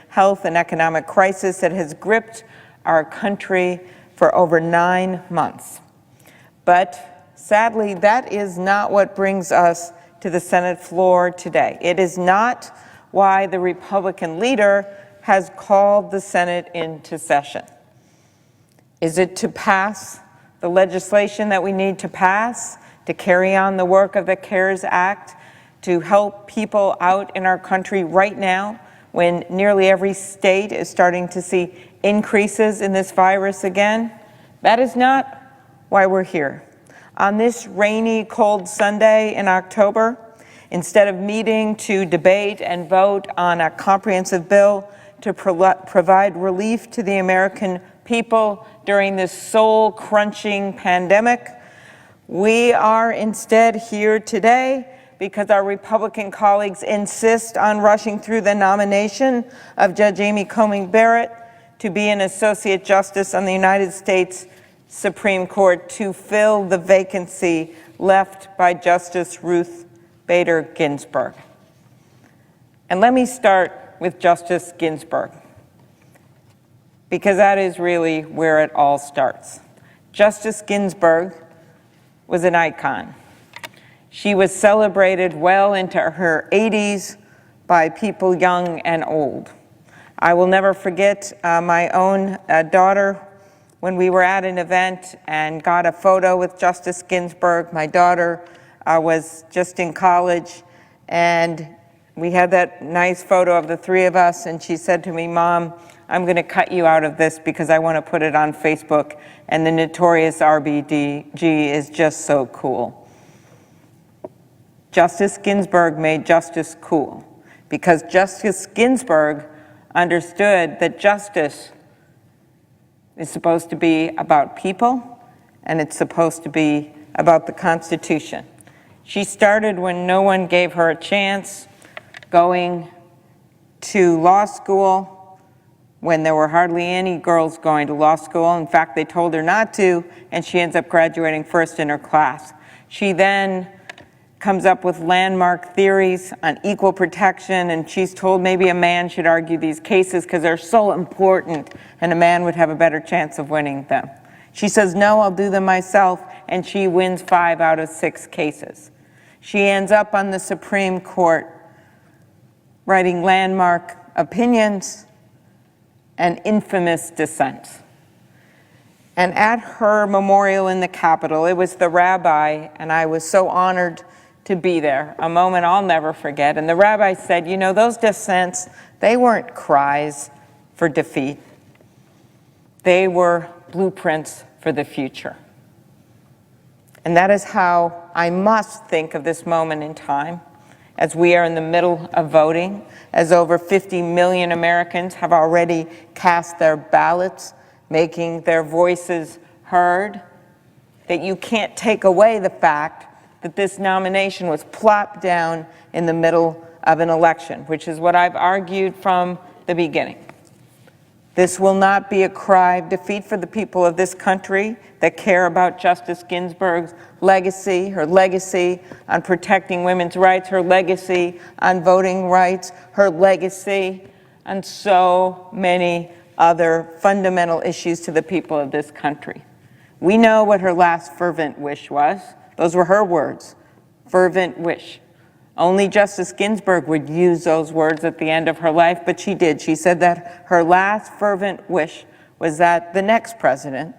health and economic crisis that has gripped our country for over 9 months. But sadly, that is not what brings us to the Senate floor today. It is not why the Republican leader has called the Senate into session. Is it to pass the legislation that we need to pass, to carry on the work of the CARES Act, to help people out in our country right now when nearly every state is starting to see increases in this virus again? That is not why we're here. On this rainy, cold Sunday in October, instead of meeting to debate and vote on a comprehensive bill to provide relief to the American people during this soul-crunching pandemic, we are instead here today because our Republican colleagues insist on rushing through the nomination of Judge Amy Coney Barrett to be an Associate Justice on the United States Supreme Court to fill the vacancy left by Justice Ruth Bader Ginsburg. And let me start with Justice Ginsburg, because that is really where it all starts. Justice Ginsburg was an icon. She was celebrated well into her 80s by people young and old. I will never forget my own daughter when we were at an event and got a photo with Justice Ginsburg. My daughter was just in college, and we had that nice photo of the three of us, and she said to me, "Mom, I'm going to cut you out of this because I want to put it on Facebook, and the notorious RBG is just so cool." Justice Ginsburg made justice cool because Justice Ginsburg understood that justice is supposed to be about people, and it's supposed to be about the Constitution. She started when no one gave her a chance, going to law school when there were hardly any girls going to law school. In fact, they told her not to, and she ends up graduating first in her class. She then comes up with landmark theories on equal protection, and she's told maybe a man should argue these cases because they're so important and a man would have a better chance of winning them. She says, "No, I'll do them myself," and she wins 5 out of 6 cases. She ends up on the Supreme Court writing landmark opinions and infamous dissents. And at her memorial in the Capitol, it was the rabbi, and I was so honored to be there, a moment I'll never forget. And the rabbi said, "You know, those dissents, they weren't cries for defeat. They were blueprints for the future." And that is how I must think of this moment in time, as we are in the middle of voting, as over 50 million Americans have already cast their ballots, making their voices heard, that you can't take away the fact that this nomination was plopped down in the middle of an election, which is what I've argued from the beginning. This will not be a cry of defeat for the people of this country that care about Justice Ginsburg's legacy, her legacy on protecting women's rights, her legacy on voting rights, her legacy on so many other fundamental issues to the people of this country. We know what her last fervent wish was. Those were her words, fervent wish. Only Justice Ginsburg would use those words at the end of her life, but she did. She said that her last fervent wish was that the next president,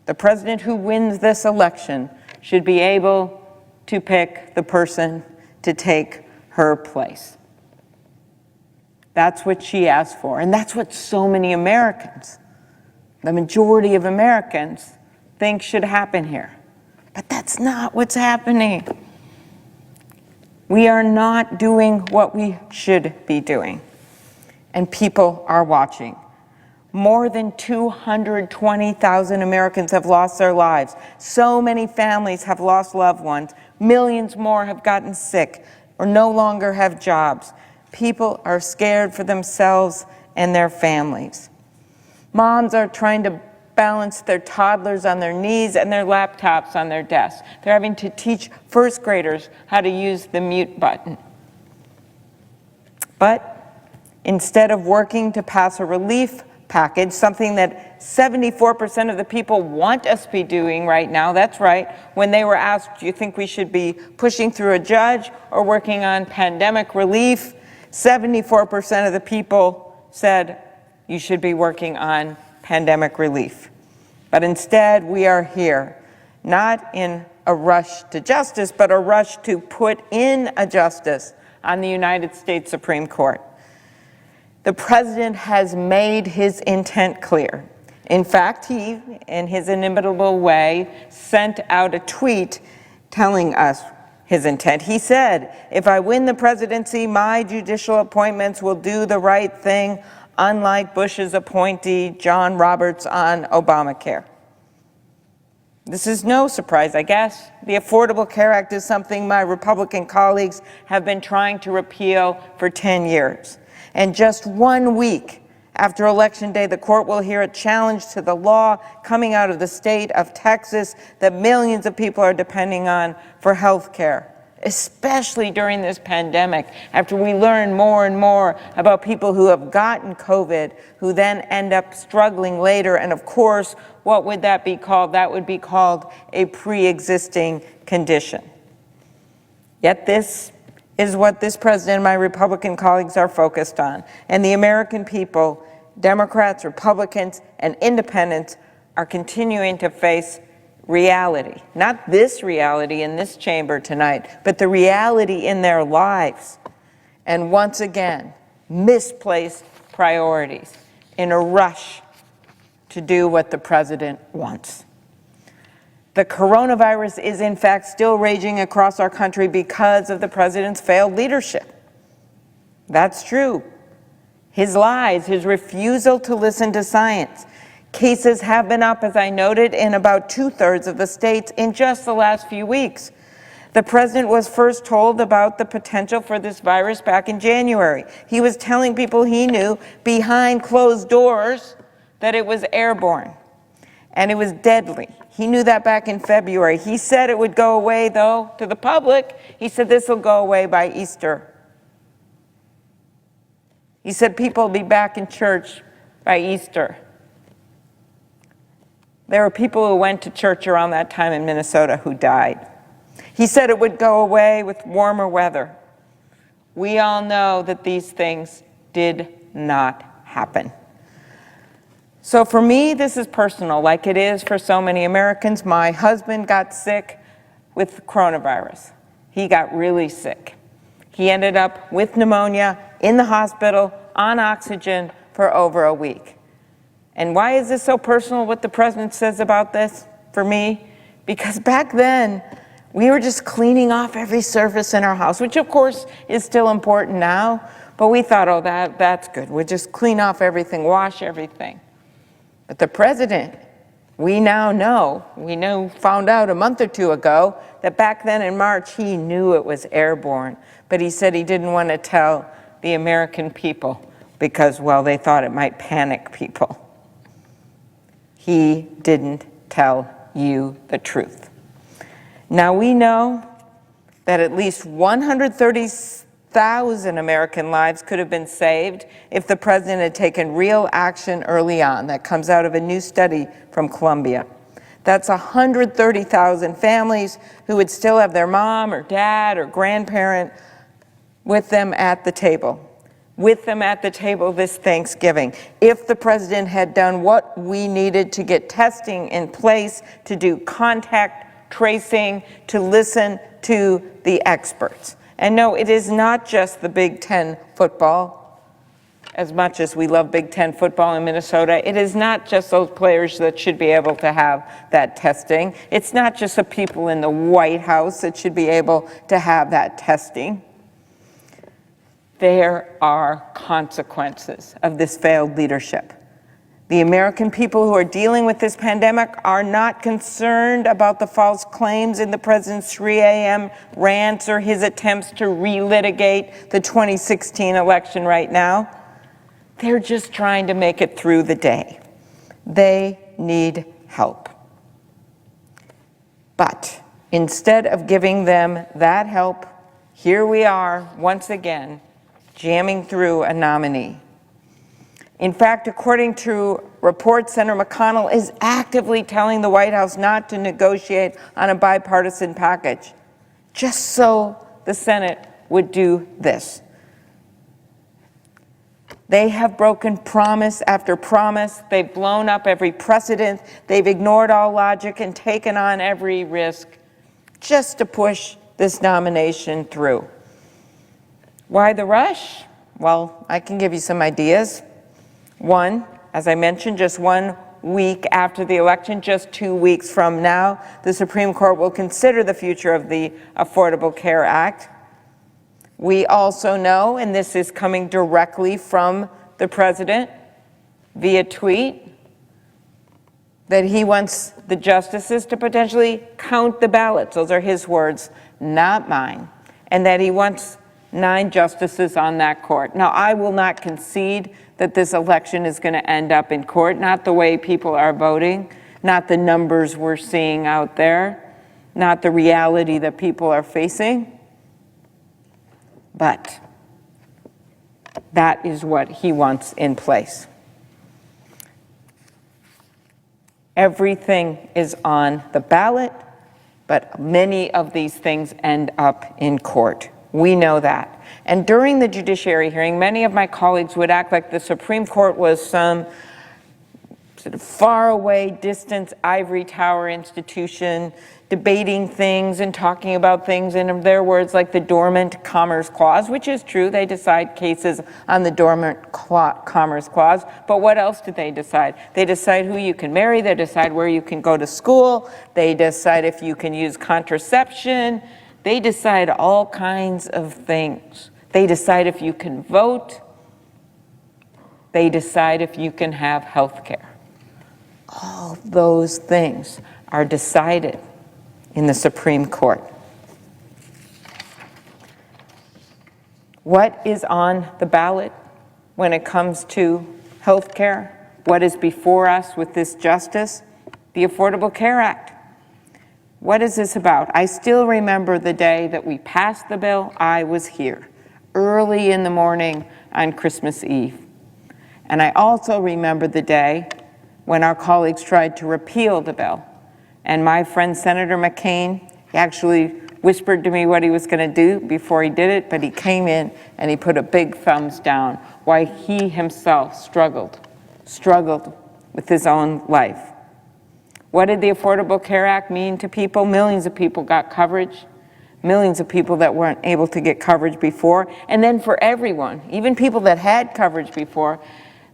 the president who wins this election, should be able to pick the person to take her place. That's what she asked for, and that's what so many Americans, the majority of Americans, think should happen here. But that's not what's happening. We are not doing what we should be doing, and people are watching. More than 220,000 Americans have lost their lives. So many families have lost loved ones. Millions more have gotten sick or no longer have jobs. People are scared for themselves and their families. Moms are trying to balance their toddlers on their knees and their laptops on their desks. They're having to teach first graders how to use the mute button. But Instead of working to pass a relief package, something that 74% of the people want us to be doing right now. That's right. When they were asked, do you think we should be pushing through a judge or working on pandemic relief? 74% of the people said you should be working on pandemic relief. But instead, we are here, not in a rush to justice, but a rush to put in a justice on the United States Supreme Court. The president has made his intent clear. In fact, he, in his inimitable way, sent out a tweet telling us his intent. He said, "If I win the presidency, my judicial appointments will do the right thing, unlike Bush's appointee, John Roberts, on Obamacare." This is no surprise, I guess. The Affordable Care Act is something my Republican colleagues have been trying to repeal for 10 years. And just 1 week after Election Day, the court will hear a challenge to the law coming out of the state of Texas that millions of people are depending on for health care, especially during this pandemic, after we learn more and more about people who have gotten COVID, who then end up struggling later. And of course, what would that be called? That would be called a pre-existing condition. Yet this is what this president and my Republican colleagues are focused on. And the American people, Democrats, Republicans, and independents, are continuing to face reality. Not this reality in this chamber tonight, but the reality in their lives. And once again, misplaced priorities in a rush to do what the president wants. The coronavirus is in fact still raging across our country because of the president's failed leadership. That's true. His lies, his refusal to listen to science. Cases have been up, as I noted, in about 2/3 of the states in just the last few weeks. The president was first told about the potential for this virus back in January. He was telling people he knew behind closed doors that it was airborne and it was deadly. He knew that back in February. He said it would go away, though, to the public. He said this will go away by Easter. He said people will be back in church by Easter. There were people who went to church around that time in Minnesota who died. He said it would go away with warmer weather. We all know that these things did not happen. So for me, this is personal, like it is for so many Americans. My husband got sick with coronavirus. He got really sick. He ended up with pneumonia in the hospital on oxygen for over a week. And why is this so personal, what the president says about this for me? Because back then, we were just cleaning off every surface in our house, which of course is still important now, but we thought, oh, that's good. We'll just clean off everything, wash everything. But the president, we now know, found out a month or two ago that back then in March, he knew it was airborne, but he said he didn't want to tell the American people because, well, they thought it might panic people. He didn't tell you the truth. Now we know that at least 130,000 American lives could have been saved if the president had taken real action early on. That comes out of a new study from Columbia. That's 130,000 families who would still have their mom or dad or grandparent with them at the table. With them at the table this Thanksgiving. If the president had done what we needed to get testing in place, to do contact tracing, to listen to the experts. And no, it is not just the Big Ten football. As much as we love Big Ten football in Minnesota, it is not just those players that should be able to have that testing. It's not just the people in the White House that should be able to have that testing. There are consequences of this failed leadership. The American people who are dealing with this pandemic are not concerned about the false claims in the president's 3 a.m. rants or his attempts to relitigate the 2016 election right now. They're just trying to make it through the day. They need help. But instead of giving them that help, here we are once again jamming through a nominee. In fact, according to reports, Senator McConnell is actively telling the White House not to negotiate on a bipartisan package, just so the Senate would do this. They have broken promise after promise. They've blown up every precedent. They've ignored all logic and taken on every risk just to push this nomination through. Why the rush? Well, I can give you some ideas. One, as I mentioned, just 1 week after the election, just 2 weeks from now, the Supreme Court will consider the future of the Affordable Care Act. We also know, and this is coming directly from the president via tweet, that he wants the justices to potentially count the ballots. Those are his words, not mine. And that he wants 9 justices on that court. Now, I will not concede that this election is going to end up in court, not the way people are voting, not the numbers we're seeing out there, not the reality that people are facing. But that is what he wants in place. Everything is on the ballot, but many of these things end up in court. We know that. And during the judiciary hearing, many of my colleagues would act like the Supreme Court was some sort of faraway, distant ivory tower institution, debating things and talking about things in their words like the Dormant Commerce Clause, which is true. They decide cases on the Dormant Commerce Clause. But what else do they decide? They decide who you can marry. They decide where you can go to school. They decide if you can use contraception. They decide all kinds of things. They decide if you can vote. They decide if you can have health care. All those things are decided in the Supreme Court. What is on the ballot when it comes to health care? What is before us with this justice? The Affordable Care Act. What is this about? I still remember the day that we passed the bill. I was here early in the morning on Christmas Eve. And I also remember the day when our colleagues tried to repeal the bill. And my friend Senator McCain, he actually whispered to me what he was going to do before he did it, but he came in and he put a big thumbs down while he himself struggled with his own life. What did the Affordable Care Act mean to people? Millions of people got coverage. Millions of people that weren't able to get coverage before. And then for everyone, even people that had coverage before,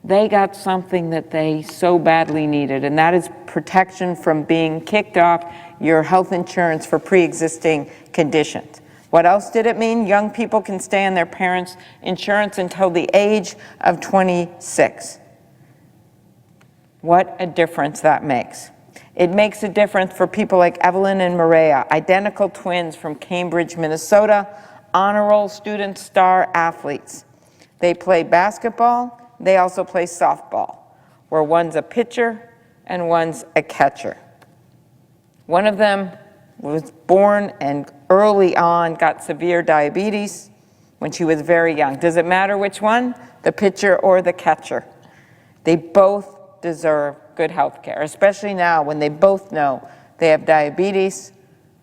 they got something that they so badly needed, and that is protection from being kicked off your health insurance for pre-existing conditions. What else did it mean? Young people can stay on their parents' insurance until the age of 26. What a difference that makes. It makes a difference for people like Evelyn and Maria, identical twins from Cambridge, Minnesota, honor roll student star athletes. They play basketball. They also play softball, where one's a pitcher and one's a catcher. One of them was born and early on got severe diabetes when she was very young. Does it matter which one? The pitcher or the catcher? They both deserve good health care, especially now when they both know they have diabetes.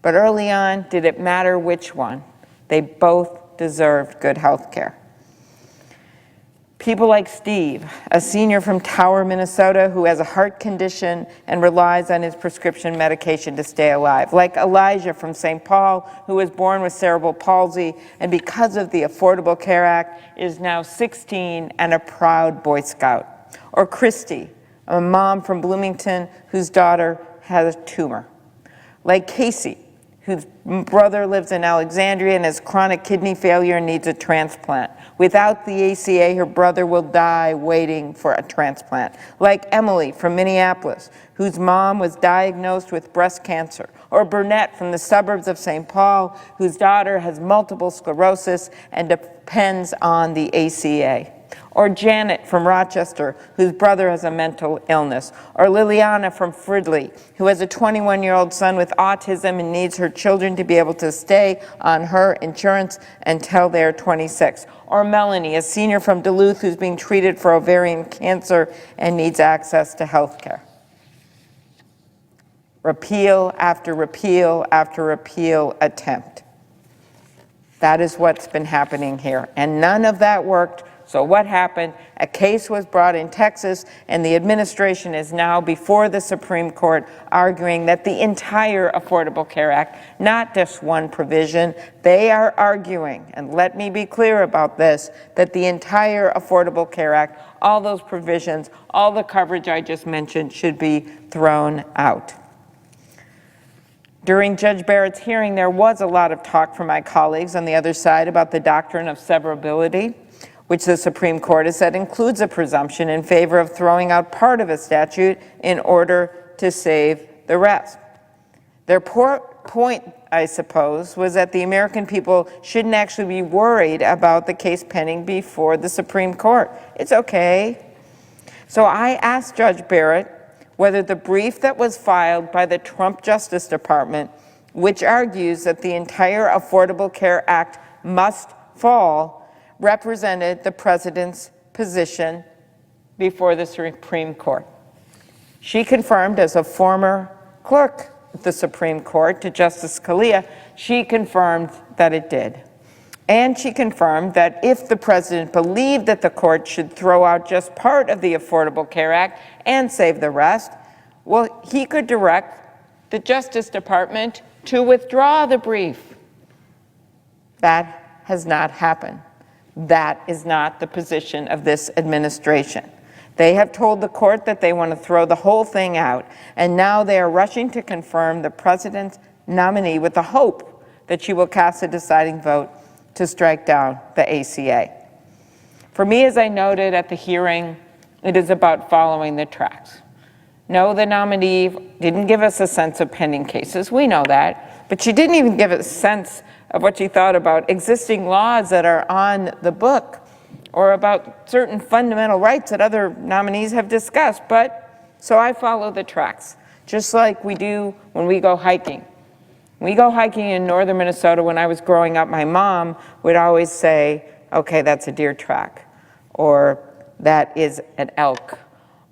But early on, did it matter which one? They both deserved good health care. People like Steve, a senior from Tower, Minnesota, who has a heart condition and relies on his prescription medication to stay alive. Like Elijah from St. Paul, who was born with cerebral palsy and because of the Affordable Care Act is now 16 and a proud Boy Scout. Or Christy, a mom from Bloomington whose daughter has a tumor. Like Casey, whose brother lives in Alexandria and has chronic kidney failure and needs a transplant. Without the ACA, her brother will die waiting for a transplant. Like Emily from Minneapolis, whose mom was diagnosed with breast cancer. Or Burnett from the suburbs of St. Paul, whose daughter has multiple sclerosis and depends on the ACA. Or Janet from Rochester, whose brother has a mental illness. Or Liliana from Fridley, who has a 21-year-old son with autism and needs her children to be able to stay on her insurance until they're 26. Or Melanie, a senior from Duluth who's being treated for ovarian cancer and needs access to health care. Repeal after repeal after repeal attempt. That is what's been happening here. And none of that worked. So what happened? A case was brought in Texas, and the administration is now before the Supreme Court arguing that the entire Affordable Care Act, not just one provision, they are arguing, and let me be clear about this, that the entire Affordable Care Act, all those provisions, all the coverage I just mentioned should be thrown out. During Judge Barrett's hearing, there was a lot of talk from my colleagues on the other side about the doctrine of severability, which the Supreme Court has said includes a presumption in favor of throwing out part of a statute in order to save the rest. Their point, I suppose, was that the American people shouldn't actually be worried about the case pending before the Supreme Court. It's okay. So I asked Judge Barrett whether the brief that was filed by the Trump Justice Department, which argues that the entire Affordable Care Act must fall, represented the president's position before the Supreme Court. She confirmed, as a former clerk at the Supreme Court to Justice Scalia, she confirmed that it did. And she confirmed that if the president believed that the court should throw out just part of the Affordable Care Act and save the rest, well, he could direct the Justice Department to withdraw the brief. That has not happened. That is not the position of this administration. They have told the court that they want to throw the whole thing out, and now they are rushing to confirm the president's nominee with the hope that she will cast a deciding vote to strike down the ACA. For me, as I noted at the hearing, it is about following the tracks. No, the nominee didn't give us a sense of pending cases. We know that. But she didn't even give us a sense of what she thought about existing laws that are on the book or about certain fundamental rights that other nominees have discussed. So I follow the tracks, just like we do when we go hiking. When we go hiking in northern Minnesota, when I was growing up, my mom would always say, okay, that's a deer track, or that is an elk,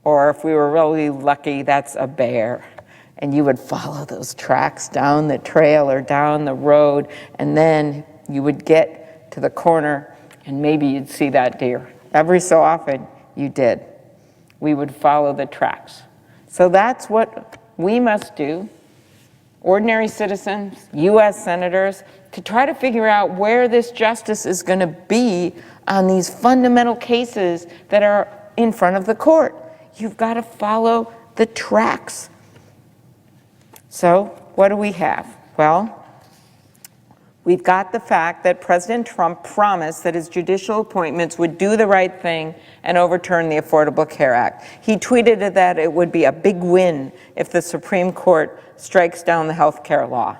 or if we were really lucky, that's a bear. And you would follow those tracks down the trail or down the road, and then you would get to the corner and maybe you'd see that deer. Every so often you did. We would follow the tracks. So that's what we must do, ordinary citizens, US senators, to try to figure out where this justice is going to be on these fundamental cases that are in front of the court. You've got to follow the tracks. So what do we have? Well, we've got the fact that President Trump promised that his judicial appointments would do the right thing and overturn the Affordable Care Act. He tweeted that it would be a big win if the Supreme Court strikes down the health care law.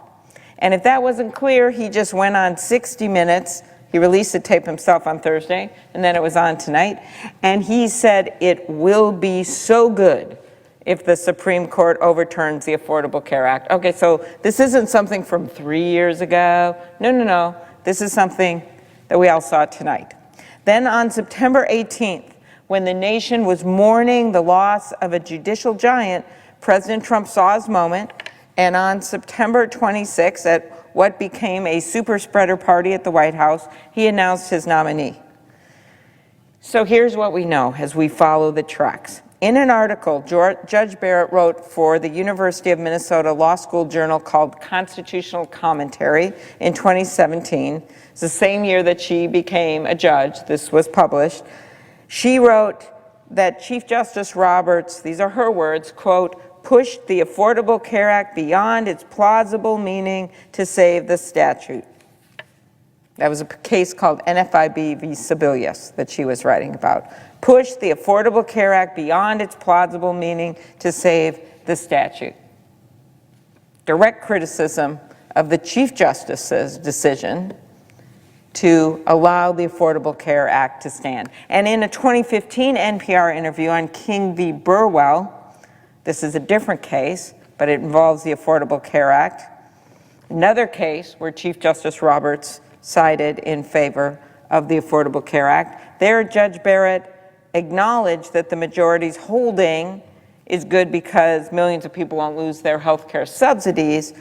And if that wasn't clear, he just went on 60 Minutes. He released the tape himself on Thursday, and then it was on tonight. And he said it will be so good if the Supreme Court overturns the Affordable Care Act. Okay, so this isn't something from 3 years ago. No. This is something that we all saw tonight. Then on September 18th, when the nation was mourning the loss of a judicial giant, President Trump saw his moment, and on September 26th, at what became a super spreader party at the White House, he announced his nominee. So here's what we know as we follow the tracks. In an article Judge Barrett wrote for the University of Minnesota Law School Journal called Constitutional Commentary in 2017, it's the same year that she became a judge, this was published, she wrote that Chief Justice Roberts, these are her words, quote, pushed the Affordable Care Act beyond its plausible meaning to save the statute. That was a case called NFIB v. Sebelius that she was writing about. Pushed the Affordable Care Act beyond its plausible meaning to save the statute. Direct criticism of the Chief Justice's decision to allow the Affordable Care Act to stand. And in a 2015 NPR interview on King v. Burwell, this is a different case, but it involves the Affordable Care Act, another case where Chief Justice Roberts sided in favor of the Affordable Care Act. There, Judge Barrett acknowledged that the majority's holding is good because millions of people won't lose their health care subsidies,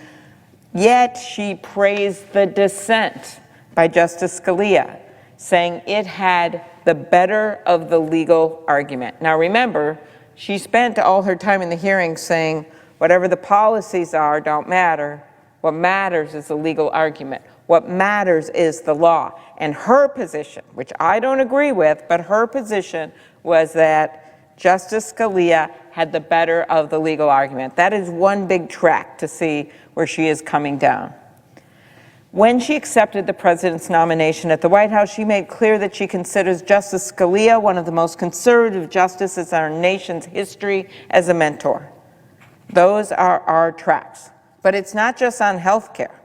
yet she praised the dissent by Justice Scalia, saying it had the better of the legal argument. Now remember, she spent all her time in the hearing saying, whatever the policies are don't matter. What matters is the legal argument. What matters is the law. And her position, which I don't agree with, but her position was that Justice Scalia had the better of the legal argument. That is one big track to see where she is coming down. When she accepted the president's nomination at the White House, she made clear that she considers Justice Scalia one of the most conservative justices in our nation's history as a mentor. Those are our tracks. But it's not just on health care.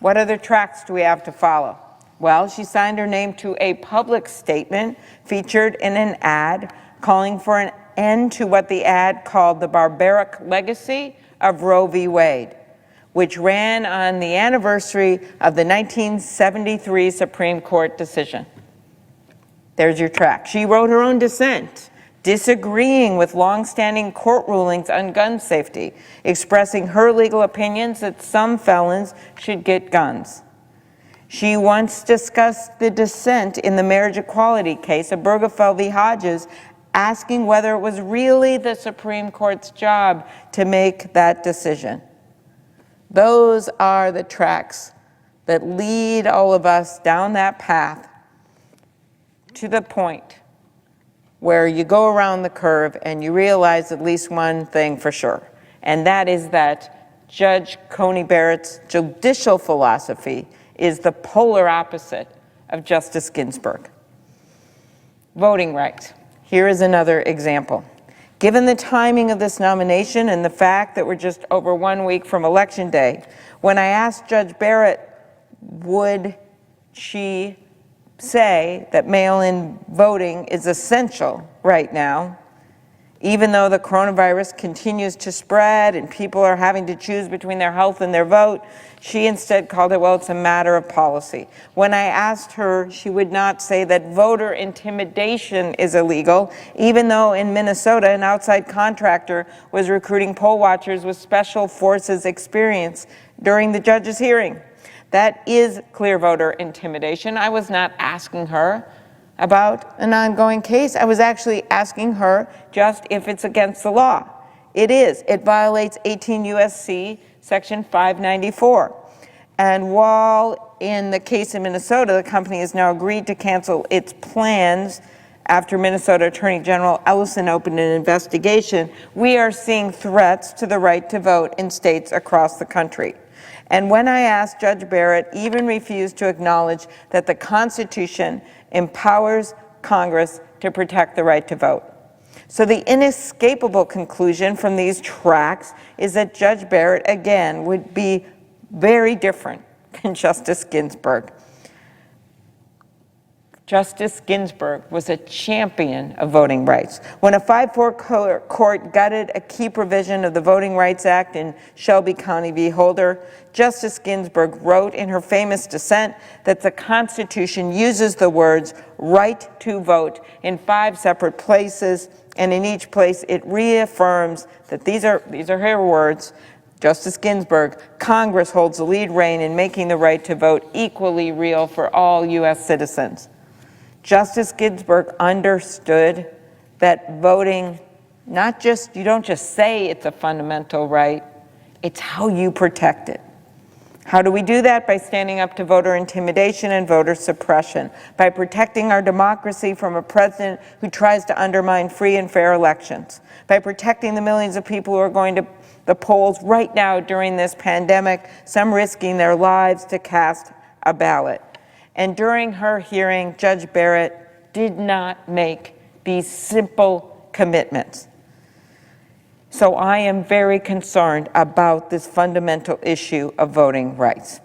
What other tracks do we have to follow? Well, she signed her name to a public statement featured in an ad calling for an end to what the ad called the barbaric legacy of Roe v. Wade, which ran on the anniversary of the 1973 Supreme Court decision. There's your track. She wrote her own dissent, disagreeing with longstanding court rulings on gun safety, expressing her legal opinions that some felons should get guns. She once discussed the dissent in the marriage equality case of Obergefell v. Hodges, asking whether it was really the Supreme Court's job to make that decision. Those are the tracks that lead all of us down that path to the point where you go around the curve and you realize at least one thing for sure, and that is that Judge Coney Barrett's judicial philosophy is the polar opposite of Justice Ginsburg. Voting rights. Here is another example. Given the timing of this nomination and the fact that we're just over 1 week from Election Day, when I asked Judge Barrett, would she say that mail-in voting is essential right now, even though the coronavirus continues to spread and people are having to choose between their health and their vote, she instead called it, well, it's a matter of policy. When I asked her, she would not say that voter intimidation is illegal, even though in Minnesota, an outside contractor was recruiting poll watchers with special forces experience during the judge's hearing. That is clear voter intimidation. I was not asking her about an ongoing case. I was actually asking her just if it's against the law. It is. It violates 18 U.S.C. Section 594. And while in the case in Minnesota, the company has now agreed to cancel its plans after Minnesota Attorney General Ellison opened an investigation, we are seeing threats to the right to vote in states across the country. And when I asked, Judge Barrett even refused to acknowledge that the Constitution empowers Congress to protect the right to vote. So the inescapable conclusion from these tracks is that Judge Barrett, again, would be very different than Justice Ginsburg. Justice Ginsburg was a champion of voting rights. When a 5-4 court gutted a key provision of the Voting Rights Act in Shelby County v. Holder, Justice Ginsburg wrote in her famous dissent that the Constitution uses the words right to vote in 5 separate places, and in each place it reaffirms that these are her words, Justice Ginsburg, Congress holds the lead rein in making the right to vote equally real for all U.S. citizens. Justice Ginsburg understood that voting, you don't just say it's a fundamental right, it's how you protect it. How do we do that? By standing up to voter intimidation and voter suppression, by protecting our democracy from a president who tries to undermine free and fair elections, by protecting the millions of people who are going to the polls right now during this pandemic, some risking their lives to cast a ballot. And during her hearing, Judge Barrett did not make these simple commitments. So I am very concerned about this fundamental issue of voting rights.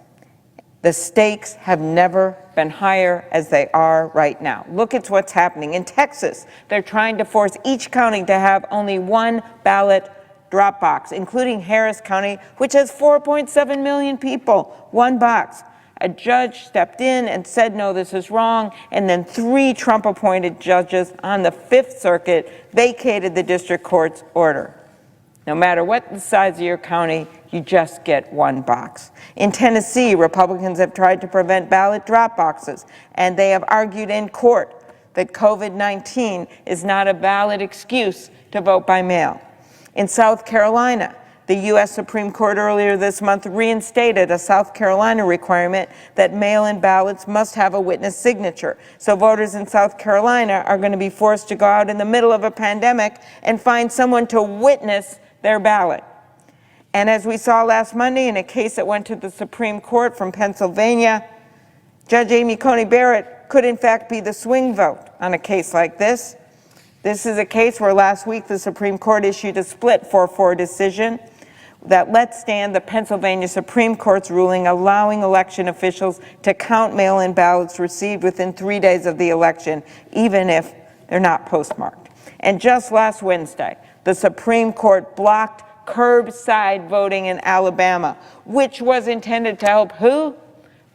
The stakes have never been higher as they are right now. Look at what's happening. In Texas, they're trying to force each county to have only one ballot drop box, including Harris County, which has 4.7 million people, one box. A judge stepped in and said, no, this is wrong, and then 3 Trump-appointed judges on the Fifth Circuit vacated the district court's order. No matter what the size of your county, you just get one box. In Tennessee, Republicans have tried to prevent ballot drop boxes, and they have argued in court that COVID-19 is not a valid excuse to vote by mail. In South Carolina, the U.S. Supreme Court earlier this month reinstated a South Carolina requirement that mail-in ballots must have a witness signature. So voters in South Carolina are going to be forced to go out in the middle of a pandemic and find someone to witness their ballot. And as we saw last Monday in a case that went to the Supreme Court from Pennsylvania, Judge Amy Coney Barrett could in fact be the swing vote on a case like this. This is a case where last week the Supreme Court issued a split 4-4 decision that let stand the Pennsylvania Supreme Court's ruling allowing election officials to count mail-in ballots received within 3 days of the election, even if they're not postmarked. And just last Wednesday, the Supreme Court blocked curbside voting in Alabama, which was intended to help who?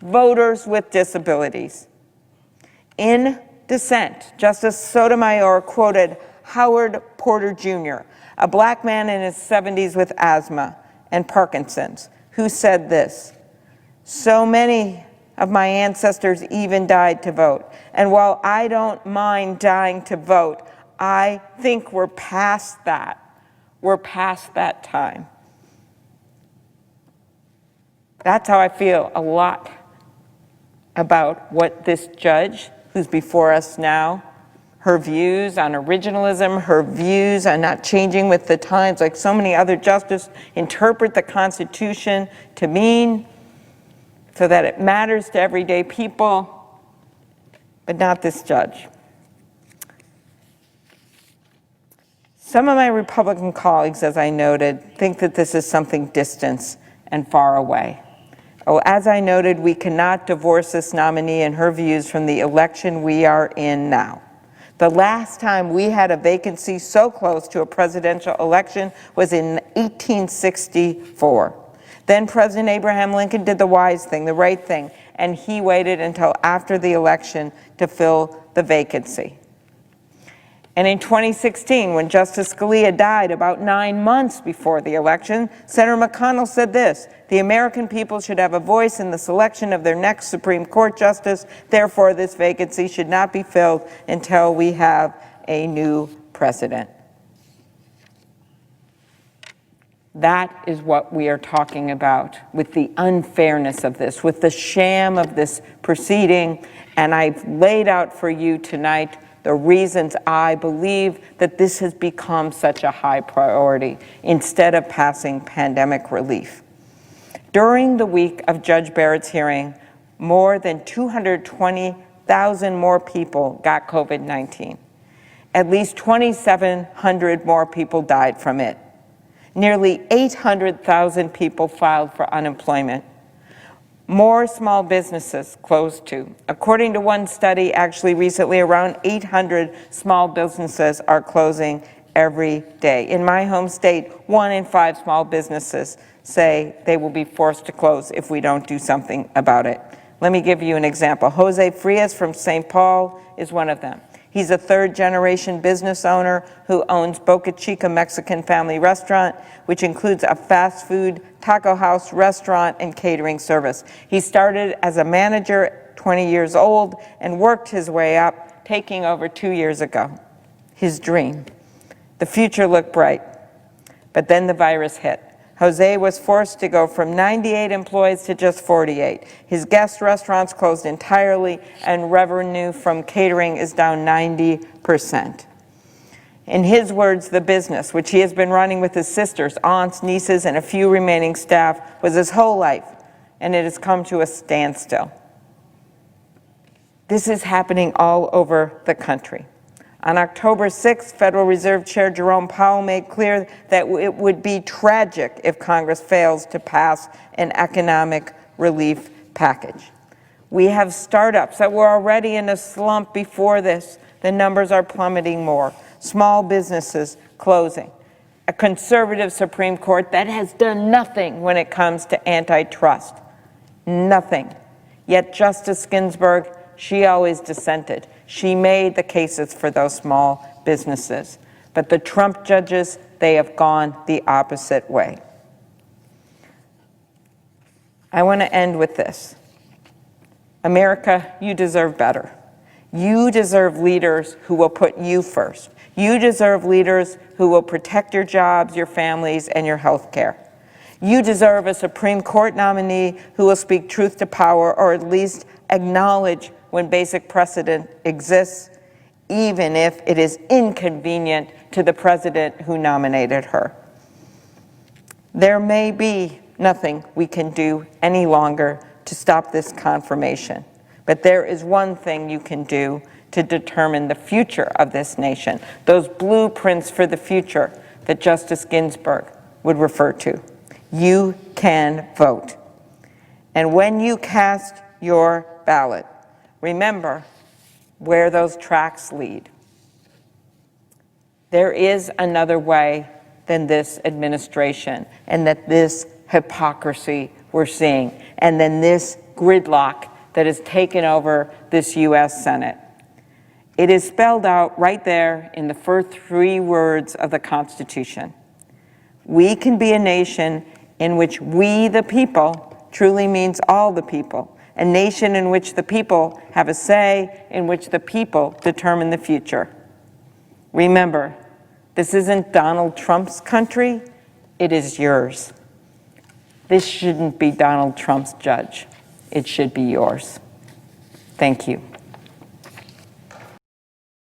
Voters with disabilities. In dissent, Justice Sotomayor quoted Howard Porter Jr., a black man in his 70s with asthma and Parkinson's, who said this: "So many of my ancestors even died to vote. And while I don't mind dying to vote, I think we're past that. We're past that time." That's how I feel a lot about what this judge who's before us now, her views on originalism, her views on not changing with the times, like so many other justices interpret the Constitution to mean so that it matters to everyday people, but not this judge. Some of my Republican colleagues, as I noted, think that this is something distant and far away. Well, as I noted, we cannot divorce this nominee and her views from the election we are in now. The last time we had a vacancy so close to a presidential election was in 1864. Then President Abraham Lincoln did the wise thing, the right thing, and he waited until after the election to fill the vacancy. And in 2016, when Justice Scalia died about 9 months before the election, Senator McConnell said this: "The American people should have a voice in the selection of their next Supreme Court justice. Therefore, this vacancy should not be filled until we have a new president." That is what we are talking about with the unfairness of this, with the sham of this proceeding. And I've laid out for you tonight the reasons I believe that this has become such a high priority instead of passing pandemic relief. During the week of Judge Barrett's hearing, more than 220,000 more people got COVID-19. At least 2,700 more people died from it. Nearly 800,000 people filed for unemployment. More small businesses closed too. According to one study, actually recently, around 800 small businesses are closing every day. In my home state, 1 in 5 small businesses say they will be forced to close if we don't do something about it. Let me give you an example. Jose Frias from St. Paul is one of them. He's a third-generation business owner who owns Boca Chica Mexican Family Restaurant, which includes a fast food, taco house, restaurant, and catering service. He started as a manager at 20 years old and worked his way up, taking over 2 years ago. His dream. The future looked bright, but then the virus hit. Jose was forced to go from 98 employees to just 48. His guest restaurants closed entirely, and revenue from catering is down 90%. In his words, the business, which he has been running with his sisters, aunts, nieces, and a few remaining staff, was his whole life, and it has come to a standstill. This is happening all over the country. On October 6th, Federal Reserve Chair Jerome Powell made clear that it would be tragic if Congress fails to pass an economic relief package. We have startups that were already in a slump before this. The numbers are plummeting more. Small businesses closing. A conservative Supreme Court that has done nothing when it comes to antitrust. Nothing. Yet Justice Ginsburg, she always dissented. She made the cases for those small businesses. But the Trump judges, they have gone the opposite way. I want to end with this. America, you deserve better. You deserve leaders who will put you first. You deserve leaders who will protect your jobs, your families, and your health care. You deserve a Supreme Court nominee who will speak truth to power, or at least acknowledge when basic precedent exists, even if it is inconvenient to the president who nominated her. There may be nothing we can do any longer to stop this confirmation, but there is one thing you can do to determine the future of this nation, those blueprints for the future that Justice Ginsburg would refer to. You can vote. And when you cast your ballot, remember where those tracks lead. There is another way than this administration, and that this hypocrisy we're seeing, and then this gridlock that has taken over this U.S. Senate. It is spelled out right there in the first 3 words of the Constitution. We can be a nation in which we, the people, truly means all the people. A nation in which the people have a say, in which the people determine the future. Remember, this isn't Donald Trump's country, it is yours. This shouldn't be Donald Trump's judge. It should be yours. Thank you.